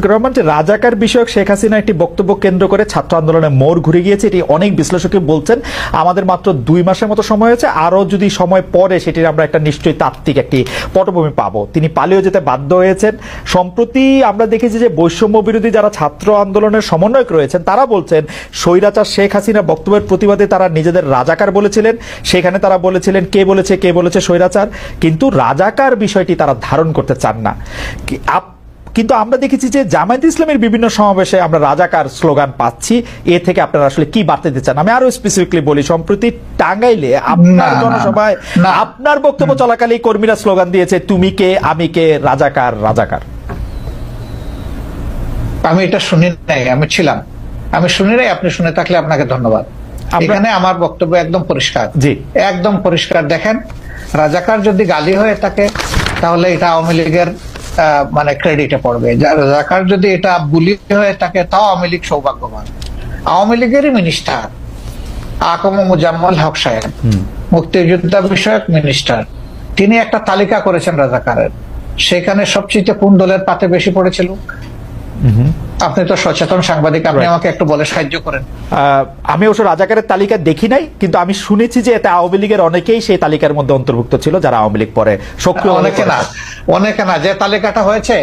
শফিকুর রহমান, যে রাজাকার বিষয়ক শেখ হাসিনা একটি বক্তব্য কেন্দ্র করে ছাত্র আন্দোলনে মোড় ঘুরে গিয়েছে, এটি অনেক বিশ্লেষকই বলছেন। আমাদের মাত্র 2 মাসের মতো সময় হয়েছে, আরো যদি সময় পরে সেটির আমরা একটা নিশ্চয়ই তাত্ত্বিক একটি পটভূমি পাবো। তিনি পালিয়ে যেতে বাধ্য হয়েছেন। সম্প্রতি আমরা দেখেছি যে বৈষম্য বিরোধী যারা ছাত্র আন্দোলনের সমন্বয়ক রয়েছেন তারা বলছেন স্বৈরাচার শেখ হাসিনা বক্তব্যের প্রতিবাদে তারা নিজেদের রাজাকার বলেছিলেন। সেখানে তারা বলেছিলেন কে বলেছে স্বৈরাচার, কিন্তু রাজাকার বিষয়টি তারা ধারণ করতে চান না। কিন্তু আমরা দেখেছি যে জামায়াতে ইসলামের বিভিন্ন সমাবেশে আমরা রাজাকার স্লোগান পাচ্ছি। এ থেকে আপনারা আসলে কি বার্তা দিতে চান? আমি আরো স্পেসিফিকলি বলি, সম্প্রতি টাঙ্গাইলে আপনার জনসভায় আপনার বক্তব্য চলাকালে কর্মীরা স্লোগান দিয়েছে তুমি কে আমি কে, রাজাকার রাজাকার। আমি এটা শুনি নাই, আমি ছিলাম, আমি শুনি নাই। আপনি শুনে থাকলে আপনাকে ধন্যবাদ। এখানে আমার বক্তব্য একদম পরিষ্কার, জি একদম পরিষ্কার। দেখেন, রাজাকার যদি গালি হয়ে থাকে তাহলে এটা আওয়ামী লীগের মানে ক্রেডিটে পড়বে। রাজাকার যদি এটা বুলি হয়ে থাকে তাও আওয়ামী লীগ সৌভাগ্যবান। আওয়ামী লীগেরই মিনিস্টার আকম মুজাম্মল হক সাহেব, মুক্তিযোদ্ধা বিষয়ক মিনিস্টার, তিনি একটা তালিকা করেছেন রাজাকারের। সেখানে সবচেয়ে কোন দলের পাতে বেশি পড়েছিল? আপনি তো সচেতন সাংবাদিক, আপনি আমাকে একটু বলে সাহায্য করেন। আমি অবশ্য রাজাকারের তালিকা দেখি নাই, কিন্তু আমি শুনেছি যে এতে আওয়ামী লীগের অনেকেই সেই তালিকার মধ্যে অন্তর্ভুক্ত ছিল, যারা আওয়ামী লীগ পরে সক্রিয়। অনেকে না, যে তালিকাটা হয়েছে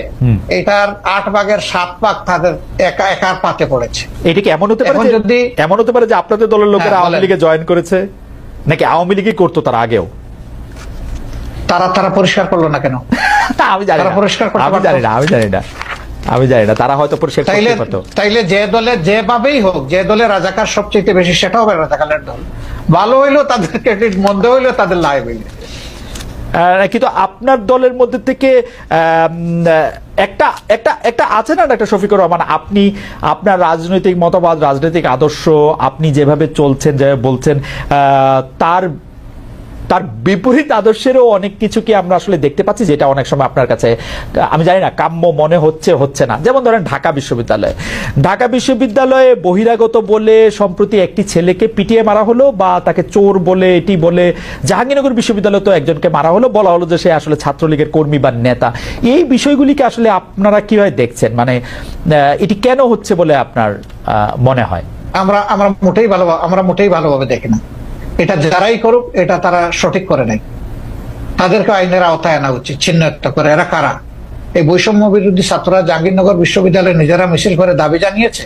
এটার 8 ভাগের 7 ভাগ তাদের একার পাতে পড়েছে। এটা কি এমন হতে পারে, যদি এমন হতে পারে যে আপনাদের দলের লোকেরা আওয়ামী লীগে জয়েন করেছে, নাকি আওয়ামী লীগই করতো তার আগেও? তারা পরিষ্কার করলো না কেন? আমি জানি না, আমি জানি না, তারা হয়তো পরিষ্কার করতে পারতো। তাইলে যে দলে যেভাবেই হোক, যে দলে রাজাকার সবচেয়ে বেশি সেটাও হবে রাজাকারের দল। ভালো হইলো তাদের ক্রেডিট, মন্দ হইলো তাদের লাইবিলিটি। কিন্তু আপনার দলের মধ্যে থেকে একটা আছে না একটা শফিকুর রহমান, আপনি আপনার রাজনৈতিক মতবাদ, রাজনৈতিক আদর্শ, আপনি যেভাবে চলছেন, যেভাবে বলছেন, তার বিপরীত আদর্শেরও অনেক কিছু কি আমরা আসলে দেখতে পাচ্ছি, যেটা অনেক সময় আপনার কাছে আমি জানি না কাম্য মনে হচ্ছে না। যেমন ধরেন ঢাকা বিশ্ববিদ্যালয়ে বহিরাগত বলে সম্প্রতি একটি ছেলেকে পিটিয়ে মারা হলো, বা তাকে চোর বলে এটি বলে জাহাঙ্গীরনগর বিশ্ববিদ্যালয়ে তো একজনকে মারা হলো, বলা হলো যে সে আসলে ছাত্রলীগের কর্মী বা নেতা। এই বিষয়গুলিকে আসলে আপনারা কিভাবে দেখছেন? মানে এটি কেন হচ্ছে বলে আপনার মনে হয়? আমরা মোটেই ভালোভাবে দেখি না। এটা যারাই করুক, এটা তারা সঠিক করে নাই। তাদেরকে আইনের আওতায় আনা উচিত, চিহ্নিত করে এরা কারা। এই বৈষম্য বিরোধী ছাত্ররা জাহাঙ্গীরনগর বিশ্ববিদ্যালয়ে নিজেরা মিছিল করে দাবি জানিয়েছে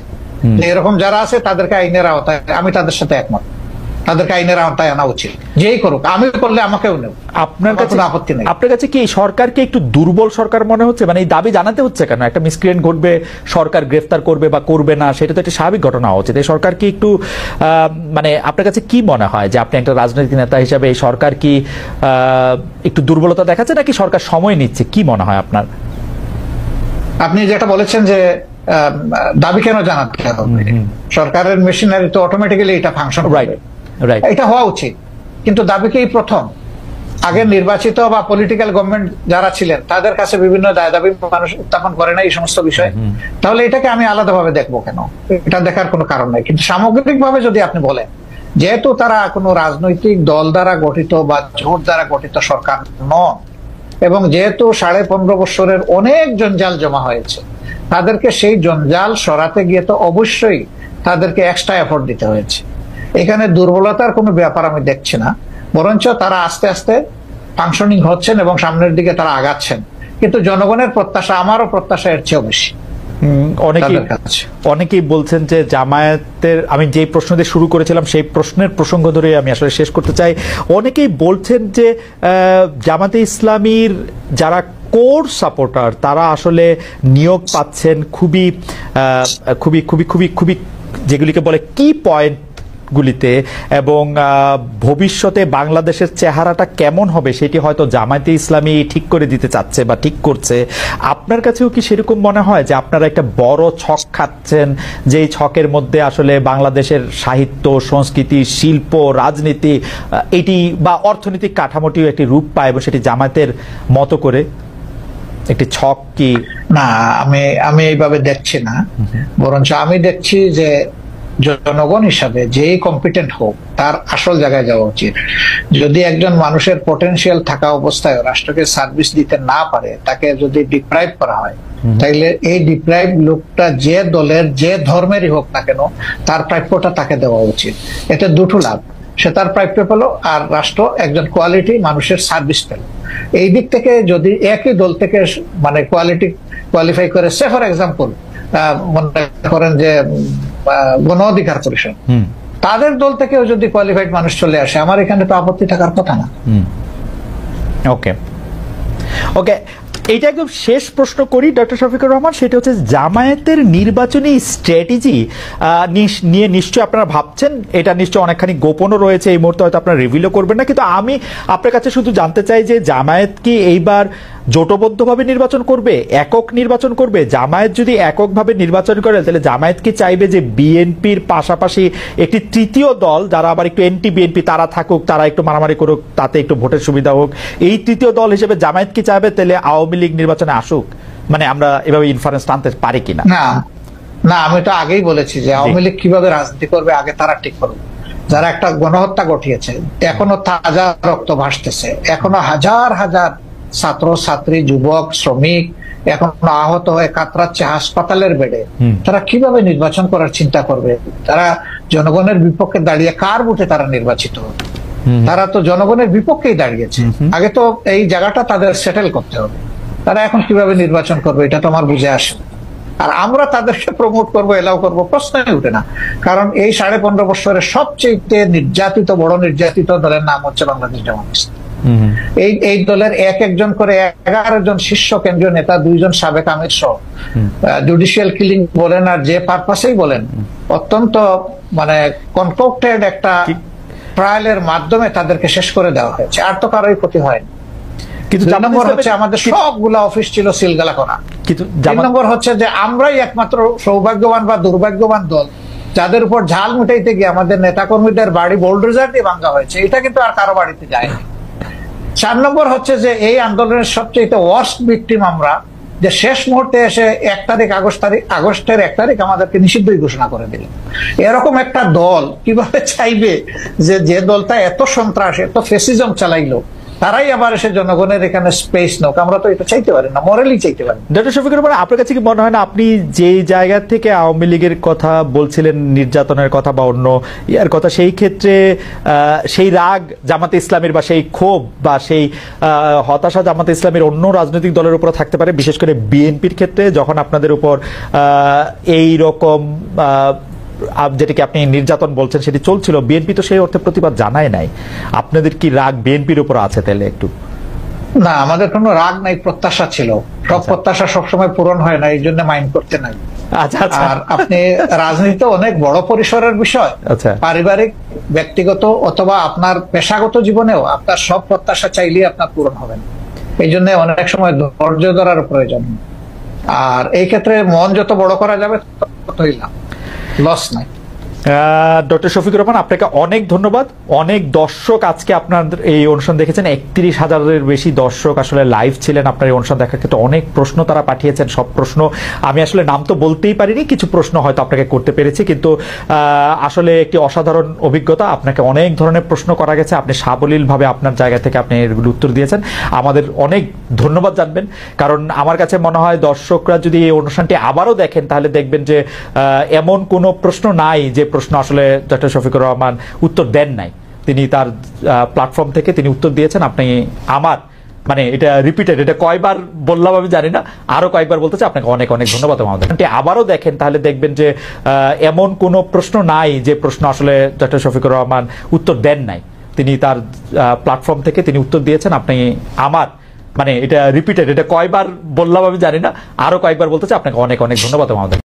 যে এরকম যারা আছে তাদেরকে আইনের আওতায়, আমি তাদের সাথে একমত, তাদেরকে আইনের আওতায় আনা উচিত। যেই করুক, আমি করলে আমাকেও নেব, আপনার কাছে আপত্তি নেই। আপনার কাছে কি সরকারকে একটু দুর্বল সরকার মনে হচ্ছে? মানে এই দাবি জানাতে হচ্ছে কেন? একটা মিসক্রিয়েন্ট ঘটবে, সরকার গ্রেফতার করবে বা করবে না, সেটা তো একটা স্বাভাবিক ঘটনা হওয়া উচিত। এই সরকার কি একটু মানে আপনার কাছে কি মনে হয় যে আপনি একটা রাজনৈতিক নেতা হিসাবে এই সরকার কি একটু দুর্বলতা দেখাচ্ছে, নাকি সরকার সময় নিচ্ছে? কি মনে হয় আপনার? আপনি যেটা বলেছেন যে দাবি কেন জানাতে হবে, সরকারের মেশিনারি তো অটোমেটিক্যালি এটা ফাংশন করবে, এটা হওয়া উচিত। কিন্তু দাবি কি প্রথম? আগে নির্বাচিত বা পলিটিক্যাল গভর্নমেন্ট যারা ছিলেন তাদের কাছে বিভিন্ন দাবি মানুষ উত্থাপন করে না এই সমস্ত বিষয়, তাহলে এটাকে আমি আলাদাভাবে দেখবো কেন? এটা দেখার কোনো কারণ নাই। কিন্তু সামগ্রিকভাবে যদি আপনি বলেন, যেহেতু তারা কোনো রাজনৈতিক দল দ্বারা গঠিত বা জোট দ্বারা গঠিত সরকার নন, এবং যেহেতু 15.5 বছরের অনেক জঞ্জাল জমা হয়েছে, তাদেরকে সেই জঞ্জাল সরাতে গিয়ে তো অবশ্যই তাদেরকে এক্সট্রা এফোর্ট দিতে হয়েছে। এখানে দুর্বলতার কোনো ব্যাপার আমি দেখছি না, বরঞ্চ তারা আস্তে আস্তে ফাংশনিং হচ্ছেন এবং সামনের দিকে তারা আগাচ্ছেন। কিন্তু জনগণের প্রত্যাশা, আমারও প্রত্যাশা এর চেয়েও বেশি। অনেকেই বলছেন যে জামায়াতের, আমি যে প্রশ্ন দিয়ে শুরু করেছিলাম সেই প্রশ্নের প্রসঙ্গ ধরে আমি আসলে শেষ করতে চাই। অনেকেই বলছেন যে জামায়াতে ইসলামীর যারা কোর সাপোর্টার তারা আসলে নিয়োগ পাচ্ছেন খুবই খুবই খুবই খুবই খুবই যেগুলিকে বলে কি পয়েন্ট গুলিতে, এবং ভবিষ্যতে বাংলাদেশের চেহারাটা কেমন হবে সেটি হয়তো জামায়াতে ইসলামী ঠিক করে দিতে চাচ্ছে বা ঠিক করছে। আপনার কাছেও কি সেরকম মনে হয় যে আপনারা একটা বড় ছক খাচ্ছেন, যেই ছকের মধ্যে আসলে বাংলাদেশের সাহিত্য, সংস্কৃতি, শিল্প, রাজনীতি এটি বা অর্থনৈতিক কাঠামোটিও একটি রূপ পায় এবং সেটি জামায়াতের মতো করে একটি ছক? কি না, আমি এইভাবে দেখছি না, বরঞ্চ আমি দেখছি যে জনগণ হিসাবে যেই কম্পিটেন্ট হোক তার আসল জায়গায় যাওয়া উচিত। যদি একজন মানুষের পটেনশিয়াল থাকা অবস্থায় রাষ্ট্রকে সার্ভিস দিতে না পারে, তাকে যদি ডিপ্রাইভ করা হয়, তাইলে এই ডিপ্রাইভ লোকটা যে দলের যে ধর্মেরই হোক না কেন তার প্রাপ্যটা তাকে দেওয়া উচিত। এতে দুটো লাভ, সে তার প্রাপ্য পেল আর রাষ্ট্র একজন কোয়ালিটি মানুষের সার্ভিস পেল। এই দিক থেকে যদি একই দল থেকে মানে কোয়ালিফাই করে, সে ফর এক্সাম্পল মনে করেন যে গণ অধিকার পরিষদ, তাদের দল থেকেও যদি কোয়ালিফাইড মানুষ চলে আসে, আমার এখানে তো আপত্তি থাকার কথা না। ওকে ওকে, এইটা একদম শেষ প্রশ্ন করি ডক্টর শফিকুর রহমান, সেটা হচ্ছে জামায়াতের নির্বাচনী স্ট্র্যাটেজি নিয়ে নিশ্চয়ই আপনারা ভাবছেন, এটা নিশ্চয়ই অনেকখানি গোপনও রয়েছে, এই মুহূর্তে হয়তো আপনারা রিভিলও করবেন না, কিন্তু আমি আপনার কাছে শুধু জানতে চাই যে জামায়াত কি এইবার জোটবদ্ধভাবে নির্বাচন করবে, একক নির্বাচন করবে? জামায়াত যদি এককভাবে নির্বাচন করে তাহলে জামায়াত কি চাইবে যে বিএনপির পাশাপাশি একটি তৃতীয় দল যারা আবার একটু এন্টি বিএনপি তারা থাকুক, তারা একটু মারামারি করুক, তাতে একটু ভোটের সুবিধা হোক, এই তৃতীয় দল হিসেবে জামায়াত কি চাইবে তাহলে আওয়ামী লীগ নির্বাচনে আসুক? মানে আমরা এভাবে ইনফারেন্স টানতে পারি কিনা? না, আমি তো আগেই বলেছি যে আওয়ামী লীগ কিভাবে রাজনীতি করবে আগে তারা ঠিক করবে। যারা একটা গণহত্যা ঘটিয়েছে, এখনো তাজা রক্ত ভাসতেছে, এখনো হাজার হাজার ছাত্র ছাত্রী যুবক শ্রমিক এখনো আহত হয়ে কাতরাচ্ছে হাসপাতালের বেডে, তারা কিভাবে নির্বাচন করার চিন্তা করবে? তারা জনগণের বিপক্ষে দাঁড়িয়ে কার ভোটে তারা নির্বাচিত হবে? তারা তো জনগণের বিপক্ষেই দাঁড়িয়েছে, আগে তো এই জায়গাটা তাদের সেটেল করতে হবে। তারা এখন কিভাবে নির্বাচন করবে এটা তো আমার বুঝে আসে। আর আমরা তাদেরকে প্রমোট করবো, এলাও করবো, প্রশ্নই উঠে না। কারণ এই 15.5 বছরের সবচেয়ে নির্যাতিত বড় নির্যাতিত দলের নাম হচ্ছে বাংলাদেশ জামাত ইসলামী। এই দলের একজন করে 11 জন শীর্ষ কেন্দ্রীয় নেতা, 2 জন সাবেক আমির সহ জুডিশিয়াল কিলিং বলেন আর যে পারপাসেই বলেন, অত্যন্ত মানে কনকক্টেড একটা ট্রায়ালের মাধ্যমে তাদেরকে শেষ করে দেওয়া হয়েছে। আর তো কারোই ক্ষতি হয়নি। কিন্তু 2 নম্বর হচ্ছে আমাদের সবগুলা অফিস ছিল সিলগালা করা। কিন্তু 3 নম্বর হচ্ছে যে আমরাই একমাত্র সৌভাগ্যবান বা দুর্ভাগ্যবান দল যাদের উপর ঝাল মিটাইতে গিয়ে আমাদের নেতাকর্মীদের বাড়ি বোল্ডোজার দিয়ে ভাঙা হয়েছে। এটা কিন্তু আর কারো বাড়িতে যায়নি। 4 নম্বর হচ্ছে যে এই আন্দোলনের সবচেয়ে ওয়ার্স্ট ভিকটিম আমরা, যে শেষ মুহূর্তে এসে আগস্টের 1 তারিখ আমাদেরকে নিষিদ্ধই ঘোষণা করে দিল। এরকম একটা দল কিভাবে চাইবে যে দলটা এত সন্ত্রাস এত ফেসিজম চালাইলো তারাই আবার এসে জনগণের এখানে স্পেস নোক? আমরা তো এটা চাইতে পারি না, মরালি চাইতে পারি। ডক্টর শফিকুর রহমান, আপনার কাছে কি মনে হয় না আপনি যে জায়গা থেকে আওয়ামী লীগের কথা বলছিলেন, নির্যাতনের কথা বা অন্য ইয়ার কথা, সেই ক্ষেত্রে সেই রাগ জামাতে ইসলামের বা সেই ক্ষোভ বা সেই হতাশা জামাতে ইসলামের অন্য রাজনৈতিক দলের উপর থাকতে পারে, বিশেষ করে বিএনপির ক্ষেত্রে যখন আপনাদের উপর এই রকম যেটাকে আপনি নির্যাতন বলছেন সেটি চলছিল, বিএনপি তো সেই অর্থে প্রতিবাদ জানায় নাই। আপনাদের কি রাগ বিএনপির উপর আছে তাহলে? একটু না, আমাদের কোনো রাগ নাই, প্রত্যাশা ছিল। সব প্রত্যাশা সবসময় পূরণ হয় না, এই জন্য মাইন্ড করতে নাই। আর আপনি রাজনীতি অনেক বড় পরিসরের বিষয়, পারিবারিক ব্যক্তিগত অথবা আপনার পেশাগত জীবনেও আপনার সব প্রত্যাশা চাইলেই আপনার পূরণ হবে না। এই জন্য অনেক সময় ধৈর্য ধরার প্রয়োজন। আর এই ক্ষেত্রে মন যত বড় করা যাবে ততই লাভ, লস নাই। ডক্টর শফিকুর রহমান, আপনাকে অনেক ধন্যবাদ। অনেক দর্শক আজকে আপনার এই অনুষ্ঠান দেখেছেন, 31,000-এর বেশি দর্শক আসলে লাইভ ছিলেন আপনার এই অনুষ্ঠান দেখার ক্ষেত্রে। অনেক প্রশ্ন তারা পাঠিয়েছেন, সব প্রশ্ন আমি আসলে নাম তো বলতেই পারিনি, কিছু প্রশ্ন হয়তো আপনাকে করতে পেরেছি, কিন্তু আসলে একটি অসাধারণ অভিজ্ঞতা। আপনাকে অনেক ধরনের প্রশ্ন করা গেছে, আপনি সাবলীলভাবে আপনার জায়গা থেকে আপনি এগুলো উত্তর দিয়েছেন। আমাদের অনেক ধন্যবাদ জানবেন, কারণ আমার কাছে মনে হয় দর্শকরা যদি এই অনুষ্ঠানটি আবারও দেখেন তাহলে দেখবেন যে এমন কোনো প্রশ্ন নাই যে প্রশ্ন আসলে ডক্টর শফিকুর রহমান উত্তর দেন নাই। তিনি তার প্ল্যাটফর্ম থেকে তিনি উত্তর দিয়েছেন। আপনি আমার মানে এটা রিপিটেড, এটা কয়বার বললাম আমি জানি না, আরো কয়েকবার বলতে চাই। আপনাকে অনেক অনেক ধন্যবাদ। আমাদের আবারও দেখেন তাহলে দেখবেন যে এমন কোনো প্রশ্ন নাই যে প্রশ্ন আসলে ডক্টর শফিকুর রহমান উত্তর দেন নাই। তিনি তার প্ল্যাটফর্ম থেকে তিনি উত্তর দিয়েছেন। আপনি আমার মানে এটা রিপিটেড, এটা কয়বার বললাম আমি জানি না, আরো কয়েকবার বলতে চাই। আপনাকে অনেক অনেক ধন্যবাদ। আমাদের